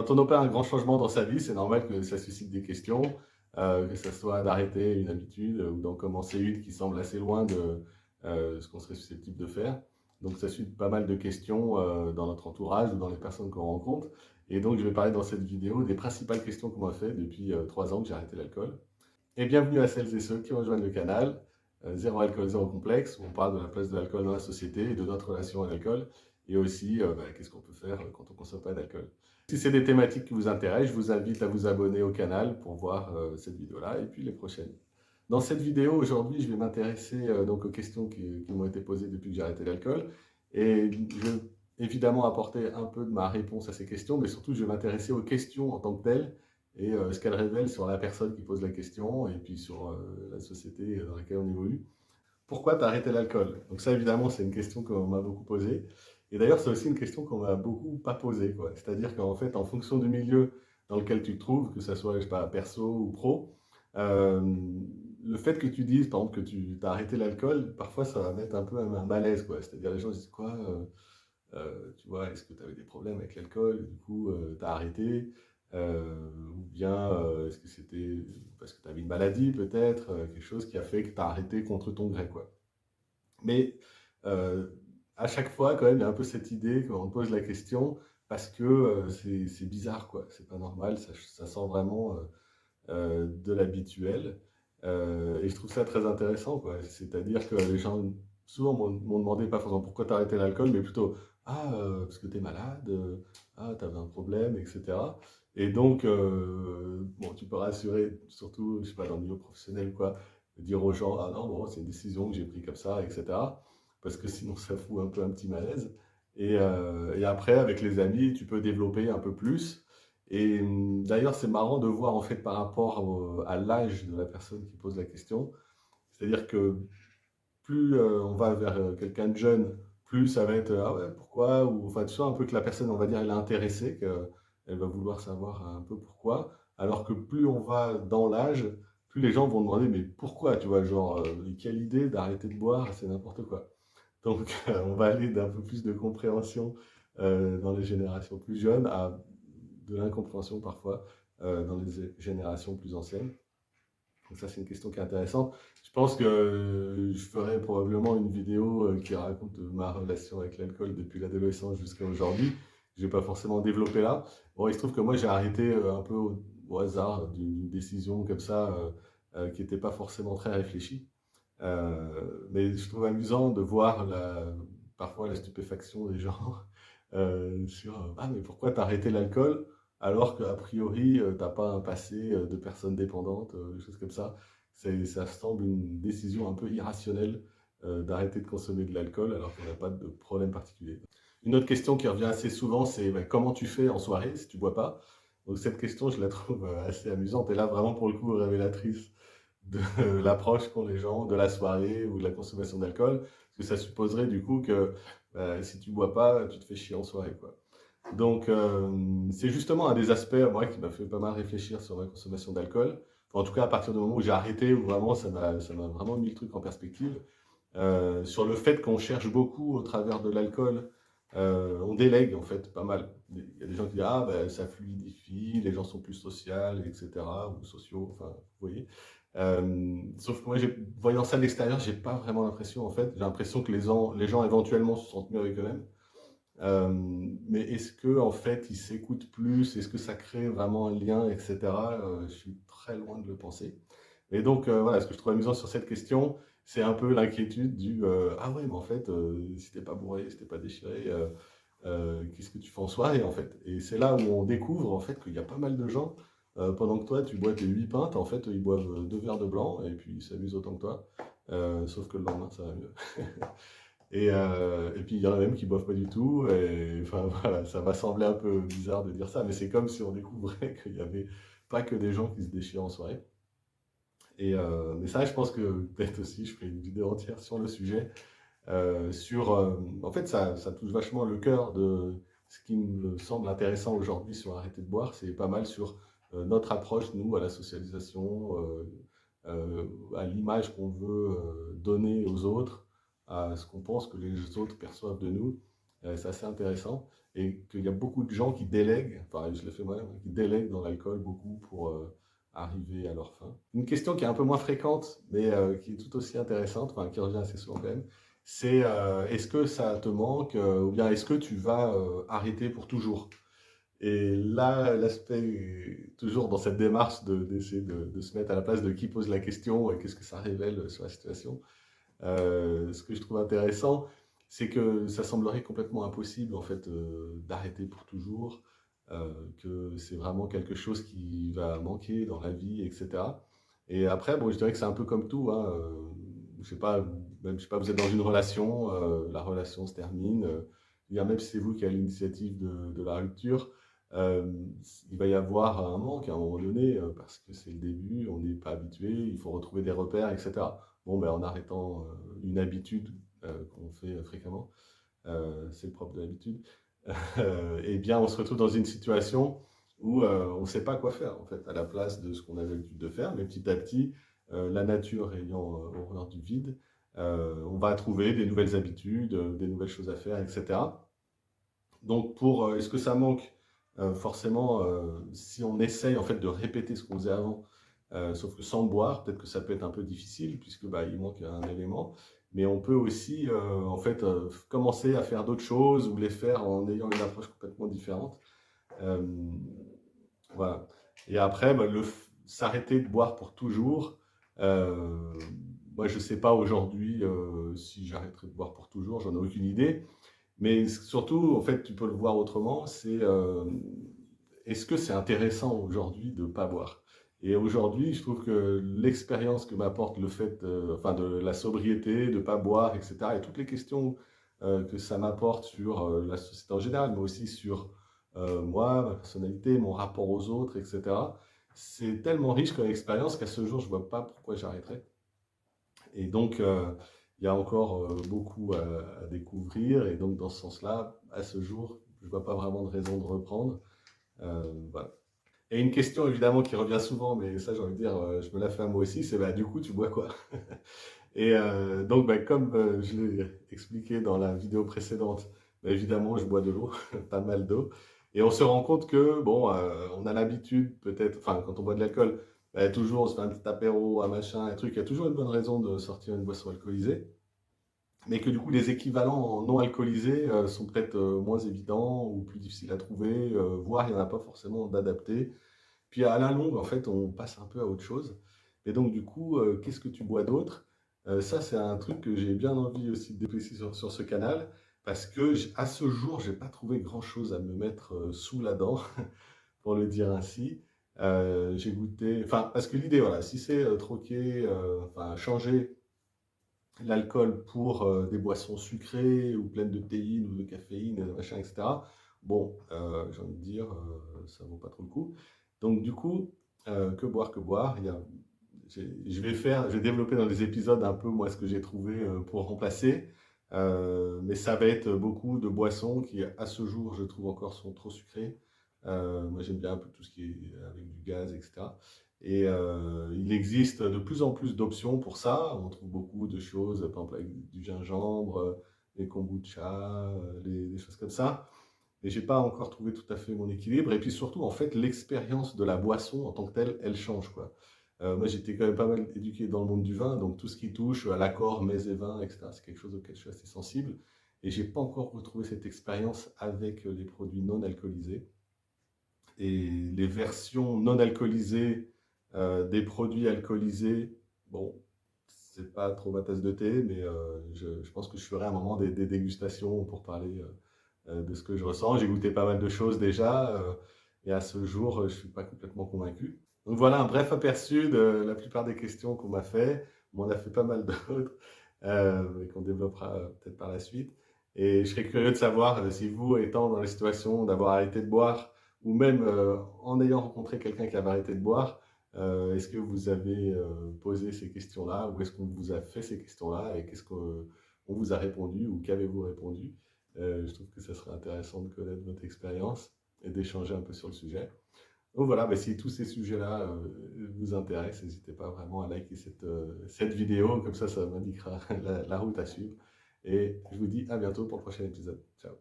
Quand on opère un grand changement dans sa vie, c'est normal que ça suscite des questions, que ça soit d'arrêter une habitude ou d'en commencer une qui semble assez loin de ce qu'on serait susceptible de faire. Donc ça suscite pas mal de questions dans notre entourage ou dans les personnes qu'on rencontre. Et donc je vais parler dans cette vidéo des principales questions qu'on m'a fait depuis 3 ans que j'ai arrêté l'alcool. Et bienvenue à celles et ceux qui rejoignent le canal Zéro alcool, zéro complexe, où on parle de la place de l'alcool dans la société et de notre relation à l'alcool, et aussi qu'est-ce qu'on peut faire quand on ne consomme pas d'alcool. Si c'est des thématiques qui vous intéressent, je vous invite à vous abonner au canal pour voir cette vidéo-là et puis les prochaines. Dans cette vidéo, aujourd'hui, je vais m'intéresser donc aux questions qui m'ont été posées depuis que j'ai arrêté l'alcool, et je vais évidemment apporter un peu de ma réponse à ces questions, mais surtout je vais m'intéresser aux questions en tant que telles, et ce qu'elle révèle sur la personne qui pose la question et puis sur la société dans laquelle on évolue. Pourquoi tu as arrêté l'alcool? Donc ça, évidemment, c'est une question qu'on m'a beaucoup posée. Et d'ailleurs, c'est aussi une question qu'on m'a beaucoup pas posée, quoi. C'est-à-dire qu'en fait, en fonction du milieu dans lequel tu te trouves, que ça soit, je sais pas, perso ou pro, euh, le fait que tu dises, par exemple, que tu as arrêté l'alcool, parfois, ça va mettre un peu un malaise, quoi. C'est-à-dire, les gens disent quoi? Tu vois, est-ce que tu avais des problèmes avec l'alcool, du coup, tu as arrêté, ou bien est-ce que c'était parce que tu avais une maladie, peut-être, quelque chose qui a fait que tu as arrêté contre ton gré, quoi. Mais euh, à chaque fois, quand même, il y a un peu cette idée quand on pose la question, parce que c'est bizarre, quoi. C'est pas normal, ça sent vraiment de l'habituel. Et je trouve ça très intéressant, quoi. C'est-à-dire que les gens, souvent, m'ont demandé pas forcément pourquoi tu as arrêté l'alcool, mais plutôt, ah, parce que tu es malade, ah, tu avais un problème, etc. Et donc, bon, tu peux rassurer, surtout, je sais pas, dans le milieu professionnel, quoi, dire aux gens, ah non, bon, c'est une décision que j'ai prise comme ça, etc. Parce que sinon, ça fout un peu un petit malaise. Et après, avec les amis, tu peux développer un peu plus. Et d'ailleurs, c'est marrant de voir en fait par rapport à l'âge de la personne qui pose la question. C'est-à-dire que plus on va vers quelqu'un de jeune, plus ça va être ah ouais, pourquoi? Ou enfin, tu sens un peu que la personne, on va dire, elle est intéressée, qu'elle va vouloir savoir un peu pourquoi. Alors que plus on va dans l'âge, plus les gens vont demander mais pourquoi? Tu vois, genre, quelle idée d'arrêter de boire, c'est n'importe quoi. Donc, on va aller d'un peu plus de compréhension dans les générations plus jeunes à de l'incompréhension parfois dans les générations plus anciennes. Donc ça, c'est une question qui est intéressante. Je pense que je ferai probablement une vidéo qui raconte ma relation avec l'alcool depuis l'adolescence jusqu'à aujourd'hui. Je ne vais pas forcément développer là. Bon, il se trouve que moi, j'ai arrêté un peu au hasard d'une décision comme ça qui n'était pas forcément très réfléchie. Mais je trouve amusant de voir parfois la stupéfaction des gens sur ah, mais pourquoi t'as arrêté l'alcool alors qu'a priori t'as pas un passé de personne dépendante, des choses comme ça. Ça semble une décision un peu irrationnelle d'arrêter de consommer de l'alcool alors qu'on n'a pas de problème particulier. Une autre question qui revient assez souvent, c'est bah, comment tu fais en soirée si tu bois pas? Donc cette question, je la trouve assez amusante et là vraiment pour le coup révélatrice de l'approche qu'ont les gens de la soirée ou de la consommation d'alcool, parce que ça supposerait du coup que si tu bois pas, tu te fais chier en soirée, quoi. Donc c'est justement un des aspects, moi, qui m'a fait pas mal réfléchir sur ma consommation d'alcool. Enfin, en tout cas, à partir du moment où j'ai arrêté, où vraiment ça m'a vraiment mis le truc en perspective, sur le fait qu'on cherche beaucoup au travers de l'alcool, on délègue en fait pas mal. Il y a des gens qui disent ah ben, ça fluidifie, les gens sont plus sociaux, etc. ou sociaux, enfin vous voyez. Sauf que moi, voyant ça de l'extérieur, j'ai pas vraiment l'impression en fait. J'ai l'impression que les gens éventuellement se sentent mieux avec eux-mêmes. Mais est-ce que en fait ils s'écoutent plus? Est-ce que ça crée vraiment un lien, etc. Je suis très loin de le penser. Et donc, voilà, ce que je trouve amusant sur cette question, c'est un peu l'inquiétude du ah ouais, mais en fait, si t'es pas bourré, si t'es pas déchiré, qu'est-ce que tu fais en soirée en fait? Et c'est là où on découvre en fait qu'il y a pas mal de gens, pendant que toi tu bois tes 8 pintes, en fait, ils boivent 2 verres de blanc et puis ils s'amusent autant que toi. Sauf que le lendemain, ça va mieux. Et puis il y en a même qui boivent pas du tout. Et enfin voilà, ça va sembler un peu bizarre de dire ça, mais c'est comme si on découvrait qu'il y avait pas que des gens qui se déchirent en soirée. Mais ça, je pense que peut-être aussi, je ferai une vidéo entière sur le sujet. En fait, ça touche vachement le cœur de ce qui me semble intéressant aujourd'hui sur arrêter de boire. C'est pas mal sur notre approche, nous, à la socialisation, à l'image qu'on veut donner aux autres, à ce qu'on pense que les autres perçoivent de nous. C'est assez intéressant. et qu'il y a beaucoup de gens qui délèguent, enfin je le fais moi-même, qui délèguent dans l'alcool beaucoup pour arriver à leur fin. Une question qui est un peu moins fréquente, mais qui est tout aussi intéressante, enfin qui revient assez souvent quand même, c'est est-ce que ça te manque ou bien est-ce que tu vas arrêter pour toujours? Et là, l'aspect, toujours dans cette démarche d'essayer de se mettre à la place de qui pose la question et qu'est-ce que ça révèle sur la situation, ce que je trouve intéressant, c'est que ça semblerait complètement impossible en fait d'arrêter pour toujours, que c'est vraiment quelque chose qui va manquer dans la vie, etc. Et après, bon, je dirais que c'est un peu comme tout, hein, je sais pas, même, je sais pas, vous êtes dans une relation, la relation se termine, même si c'est vous qui avez l'initiative de la rupture, euh, il va y avoir un manque à un moment donné, parce que c'est le début, on n'est pas habitué, il faut retrouver des repères, etc. Bon, ben, en arrêtant une habitude qu'on fait fréquemment, c'est le propre de l'habitude, eh bien, on se retrouve dans une situation où on ne sait pas quoi faire, en fait, à la place de ce qu'on avait l'habitude de faire. Mais petit à petit, la nature ayant horreur du vide, on va trouver des nouvelles habitudes, des nouvelles choses à faire, etc. Donc, est-ce que ça manque? Forcément, si on essaye en fait de répéter ce qu'on faisait avant, sauf que sans boire, peut-être que ça peut être un peu difficile puisque bah, il manque un élément. Mais on peut aussi en fait commencer à faire d'autres choses ou les faire en ayant une approche complètement différente. Euh, voilà. Et après, bah, s'arrêter de boire pour toujours. euh, Moi, je ne sais pas aujourd'hui si j'arrêterai de boire pour toujours, j'en ai aucune idée. Mais surtout, en fait, tu peux le voir autrement, c'est est-ce que c'est intéressant aujourd'hui de ne pas boire? Et aujourd'hui, je trouve que l'expérience que m'apporte le fait enfin, de la sobriété, de ne pas boire, etc., et toutes les questions que ça m'apporte sur la société en général, mais aussi sur moi, ma personnalité, mon rapport aux autres, etc., c'est tellement riche comme expérience qu'à ce jour, je ne vois pas pourquoi j'arrêterais. Et donc, il y a encore beaucoup à découvrir. Et donc, dans ce sens-là, à ce jour, je ne vois pas vraiment de raison de reprendre. Voilà. Et une question évidemment qui revient souvent, mais ça, j'ai envie de dire, je me la fais à moi aussi, c'est bah, du coup, tu bois quoi? Et donc, bah, comme je l'ai expliqué dans la vidéo précédente, bah, évidemment, je bois de l'eau, pas mal d'eau. Et on se rend compte que, bon, on a l'habitude, peut-être, enfin, quand on boit de l'alcool, bah, toujours, on se fait un petit apéro, un machin, un truc, il y a toujours une bonne raison de sortir une boisson alcoolisée. Mais que du coup, les équivalents non alcoolisés sont peut-être moins évidents ou plus difficiles à trouver, voire il n'y en a pas forcément d'adaptés. Puis à la longue, en fait, on passe un peu à autre chose. Et donc, du coup, qu'est-ce que tu bois d'autre? Ça, c'est un truc que j'ai bien envie aussi de déployer sur ce canal, parce que à ce jour, j'ai pas trouvé grand-chose à me mettre sous la dent, pour le dire ainsi. J'ai goûté, enfin, parce que l'idée, voilà, si c'est troquer, enfin, changer l'alcool pour des boissons sucrées ou pleines de théine ou de caféine, et de machin, etc. Bon, j'ai envie de dire, ça vaut pas trop le coup. Donc du coup, que boire, que boire. Je vais développer dans les épisodes un peu moi ce que j'ai trouvé pour remplacer. Mais ça va être beaucoup de boissons qui, à ce jour, je trouve encore sont trop sucrées. Moi, j'aime bien un peu tout ce qui est avec du gaz, etc. Et il existe de plus en plus d'options pour ça. On trouve beaucoup de choses, par exemple avec du gingembre, les kombucha, des choses comme ça. Mais j'ai pas encore trouvé tout à fait mon équilibre. Et puis surtout, en fait, l'expérience de la boisson en tant que telle, elle change, quoi. Moi, j'étais quand même pas mal éduqué dans le monde du vin, donc tout ce qui touche à l'accord mets et vins, etc., c'est quelque chose auquel je suis assez sensible. Et j'ai pas encore retrouvé cette expérience avec les produits non alcoolisés. Et les versions non alcoolisées des produits alcoolisés, bon, c'est pas trop ma tasse de thé, mais je pense que je ferai à un moment des dégustations pour parler de ce que je ressens. J'ai goûté pas mal de choses déjà, et à ce jour, je suis pas complètement convaincu. Donc voilà un bref aperçu de la plupart des questions qu'on m'a fait. On en a fait pas mal d'autres, et qu'on développera peut-être par la suite. Et je serais curieux de savoir si vous, étant dans la situation d'avoir arrêté de boire, ou même en ayant rencontré quelqu'un qui avait arrêté de boire, est-ce que vous avez posé ces questions-là ou est-ce qu'on vous a fait ces questions-là et qu'est-ce qu'on vous a répondu ou qu'avez-vous répondu? Je trouve que ça serait intéressant de connaître votre expérience et d'échanger un peu sur le sujet. Donc voilà, bah, si tous ces sujets-là vous intéressent, n'hésitez pas vraiment à liker cette vidéo, comme ça m'indiquera la route à suivre. Et je vous dis à bientôt pour le prochain épisode. Ciao.